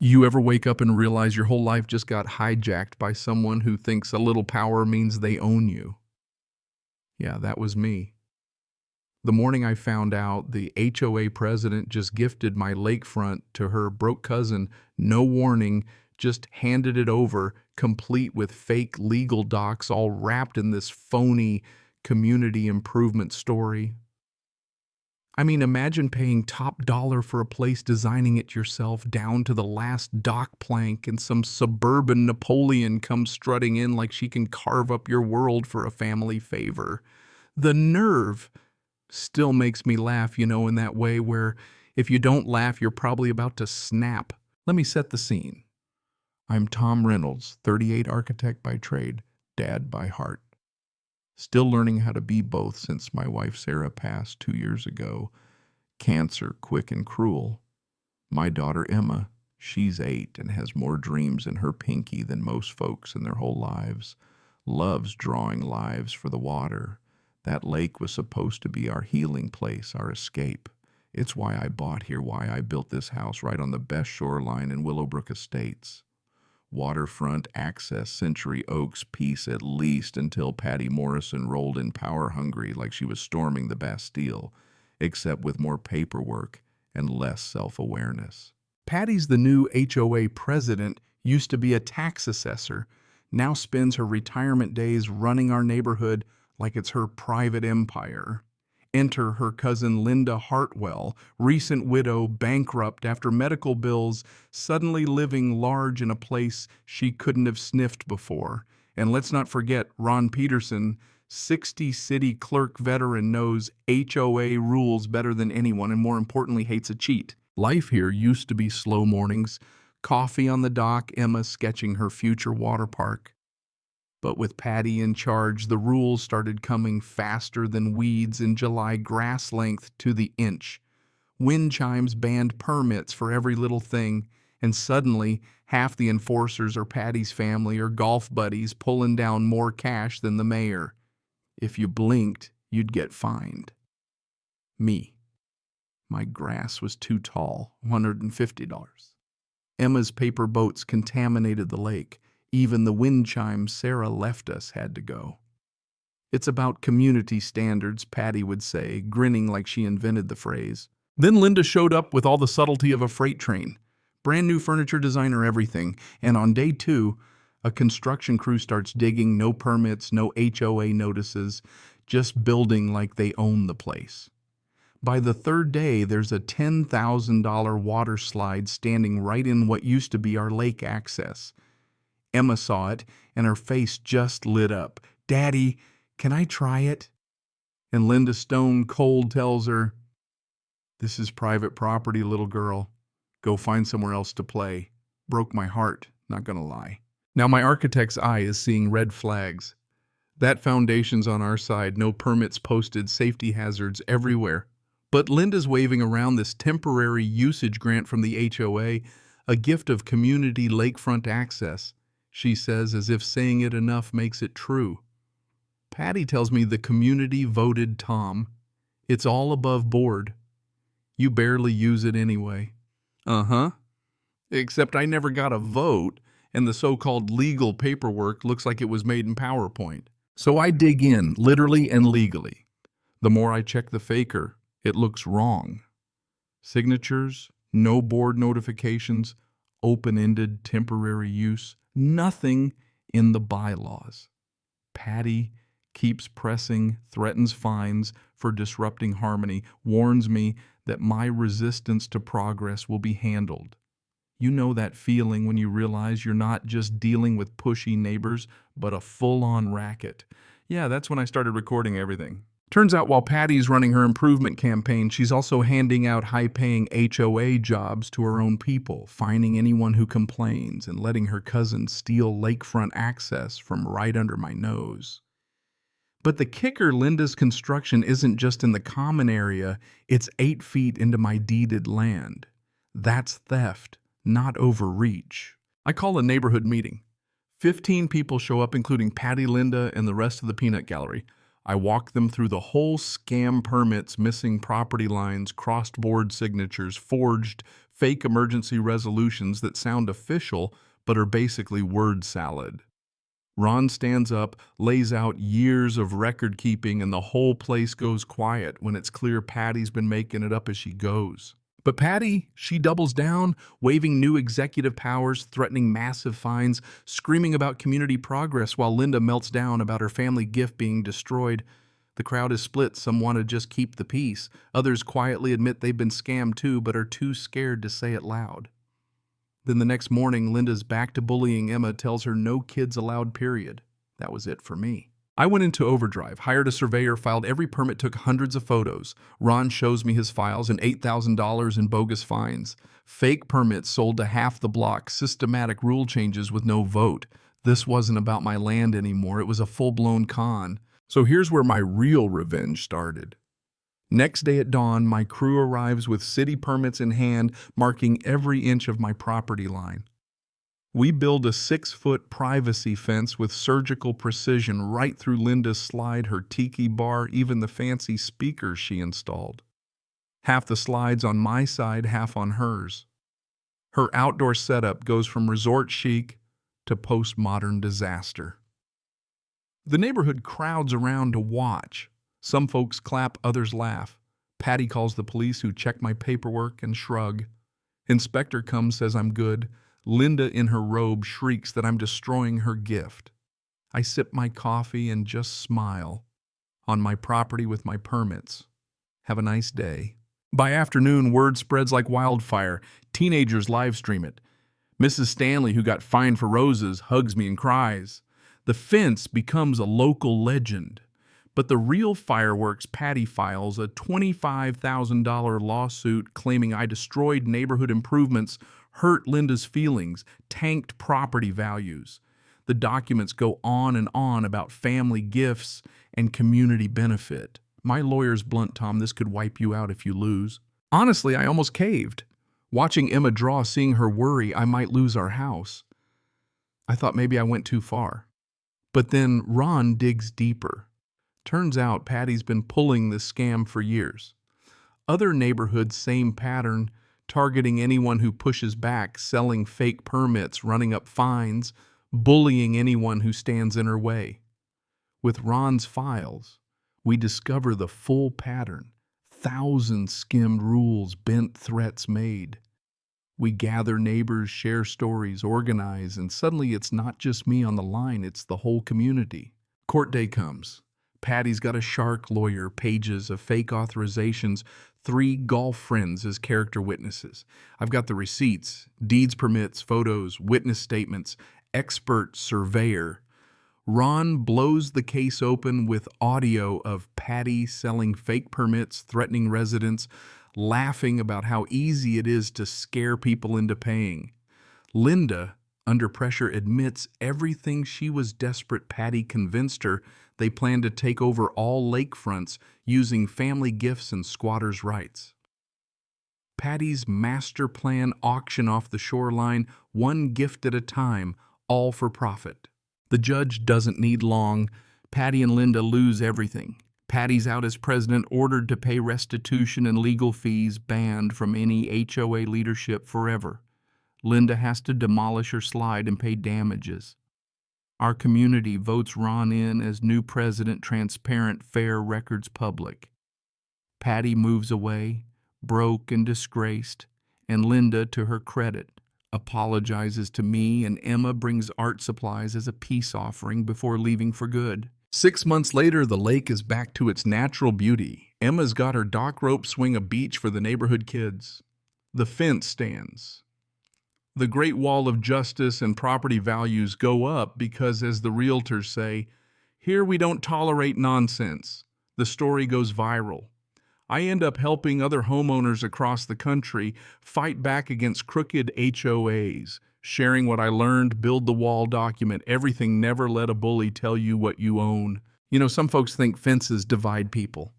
You ever wake up and realize your whole life just got hijacked by someone who thinks a little power means they own you? Yeah, that was me. The morning I found out the HOA president just gifted my lakefront to her broke cousin, no warning, just handed it over, complete with fake legal docs all wrapped in this phony community improvement story. I mean, imagine paying top dollar for a place, designing it yourself down to the last dock plank, and some suburban Napoleon comes strutting in like she can carve up your world for a family favor. The nerve still makes me laugh, in that way where if you don't laugh, you're probably about to snap. Let me set the scene. I'm Tom Reynolds, 38 architect by trade, dad by heart. Still learning how to be both since my wife Sarah passed 2 years ago. Cancer, quick and cruel. My daughter Emma, she's 8 and has more dreams in her pinky than most folks in their whole lives. Loves drawing lives for the water. That lake was supposed to be our healing place, our escape. It's why I bought here, why I built this house right on the best shoreline in Willowbrook Estates. Waterfront access, Century Oaks peace at least until Patty Morrison rolled in power hungry like she was storming the Bastille, except with more paperwork and less self-awareness. Patty's the new HOA president, used to be a tax assessor, now spends her retirement days running our neighborhood like it's her private empire. Enter her cousin Linda Hartwell, recent widow, bankrupt after medical bills, suddenly living large in a place she couldn't have sniffed before. And let's not forget Ron Peterson, 60 city clerk veteran, knows HOA rules better than anyone and more importantly hates a cheat. Life here used to be slow mornings, coffee on the dock, Emma sketching her future water park. But with Patty in charge, the rules started coming faster than weeds in July, grass length to the inch. Wind chimes banned permits for every little thing, and suddenly half the enforcers are Patty's family or golf buddies pulling down more cash than the mayor. If you blinked, you'd get fined. Me. My grass was too tall, $150. Emma's paper boats contaminated the lake. Even the wind chimes Sarah left us had to go. It's about community standards, Patty would say, grinning like she invented the phrase. Then Linda showed up with all the subtlety of a freight train. Brand new furniture designer, everything. And on day 2, a construction crew starts digging, no permits, no HOA notices, just building like they own the place. By the 3rd day, there's a $10,000 water slide standing right in what used to be our lake access. Emma saw it, and her face just lit up. "Daddy, can I try it?" And Linda stone cold tells her, "This is private property, little girl. Go find somewhere else to play." Broke my heart, not gonna lie. Now my architect's eye is seeing red flags. That foundation's on our side, no permits posted, safety hazards everywhere. But Linda's waving around this temporary usage grant from the HOA, a gift of community lakefront access. She says as if saying it enough makes it true. Patty tells me the community voted Tom. It's all above board. You barely use it anyway. Uh-huh. Except I never got a vote, and the so-called legal paperwork looks like it was made in PowerPoint. So I dig in, literally and legally. The more I check the faker, it looks wrong. Signatures, no board notifications, open-ended temporary use. Nothing in the bylaws. Patty keeps pressing, threatens fines for disrupting harmony, warns me that my resistance to progress will be handled. You know that feeling when you realize you're not just dealing with pushy neighbors, but a full-on racket. Yeah, that's when I started recording everything. Turns out while Patty's running her improvement campaign, she's also handing out high-paying HOA jobs to her own people, fining anyone who complains, and letting her cousin steal lakefront access from right under my nose. But the kicker, Linda's construction isn't just in the common area, it's 8 feet into my deeded land. That's theft, not overreach. I call a neighborhood meeting. 15 people show up, including Patty, Linda, and the rest of the peanut gallery. I walk them through the whole scam: permits, missing property lines, crossed board signatures, forged fake emergency resolutions that sound official but are basically word salad. Ron stands up, lays out years of record keeping, and the whole place goes quiet when it's clear Patty's been making it up as she goes. But Patty, she doubles down, waving new executive powers, threatening massive fines, screaming about community progress while Linda melts down about her family gift being destroyed. The crowd is split. Some want to just keep the peace. Others quietly admit they've been scammed too, but are too scared to say it loud. Then the next morning, Linda's back to bullying Emma, tells her no kids allowed, period. That was it for me. I went into overdrive, hired a surveyor, filed every permit, took hundreds of photos. Ron shows me his files and $8,000 in bogus fines. Fake permits sold to half the block, systematic rule changes with no vote. This wasn't about my land anymore. It was a full-blown con. So here's where my real revenge started. Next day at dawn, my crew arrives with city permits in hand, marking every inch of my property line. We build a 6-foot privacy fence with surgical precision right through Linda's slide, her tiki bar, even the fancy speakers she installed. Half the slides on my side, half on hers. Her outdoor setup goes from resort chic to postmodern disaster. The neighborhood crowds around to watch. Some folks clap, others laugh. Patty calls the police, who check my paperwork and shrug. Inspector comes, says I'm good. Linda in her robe shrieks that I'm destroying her gift. I sip my coffee and just smile. On my property with my permits. Have a nice day. By afternoon, word spreads like wildfire. Teenagers live stream it. Mrs. Stanley, who got fined for roses, hugs me and cries. The fence becomes a local legend. But the real fireworks, Patty files a $25,000 lawsuit claiming I destroyed neighborhood improvements, hurt Linda's feelings, tanked property values. The documents go on and on about family gifts and community benefit. My lawyer's blunt, Tom, this could wipe you out if you lose. Honestly, I almost caved. Watching Emma draw, seeing her worry I might lose our house. I thought maybe I went too far. But then Ron digs deeper. Turns out Patty's been pulling this scam for years. Other neighborhoods, same pattern, targeting anyone who pushes back, selling fake permits, running up fines, bullying anyone who stands in her way. With Ron's files, we discover the full pattern. Thousands skimmed rules, bent threats made. We gather neighbors, share stories, organize, and suddenly it's not just me on the line, it's the whole community. Court day comes. Patty's got a shark lawyer, pages of fake authorizations, 3 golf friends as character witnesses. I've got the receipts, deeds, permits, photos, witness statements, expert surveyor. Ron blows the case open with audio of Patty selling fake permits, threatening residents, laughing about how easy it is to scare people into paying. Linda, under pressure, admits everything she was desperate. Patty convinced her they planned to take over all lakefronts using family gifts and squatters' rights. Patty's master plan: auction off the shoreline, one gift at a time, all for profit. The judge doesn't need long. Patty and Linda lose everything. Patty's out as president, ordered to pay restitution and legal fees, banned from any HOA leadership forever. Linda has to demolish her slide and pay damages. Our community votes Ron in as new president, transparent, fair, records public. Patty moves away, broke and disgraced, and Linda, to her credit, apologizes to me, and Emma brings art supplies as a peace offering before leaving for good. 6 months later, the lake is back to its natural beauty. Emma's got her dock rope swing a beach for the neighborhood kids. The fence stands. The Great Wall of Justice and property values go up because, as the realtors say, here we don't tolerate nonsense. The story goes viral. I end up helping other homeowners across the country fight back against crooked HOAs, sharing what I learned, build the wall, document everything, never let a bully tell you what you own. You know, some folks think fences divide people.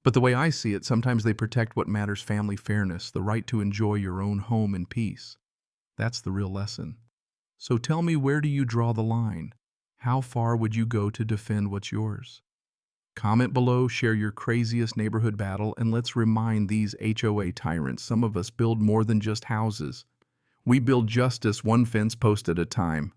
But the way I see it, sometimes they protect what matters: family fairness, the right to enjoy your own home in peace. That's the real lesson. So tell me, where do you draw the line? How far would you go to defend what's yours? Comment below, share your craziest neighborhood battle, and let's remind these HOA tyrants some of us build more than just houses. We build justice one fence post at a time.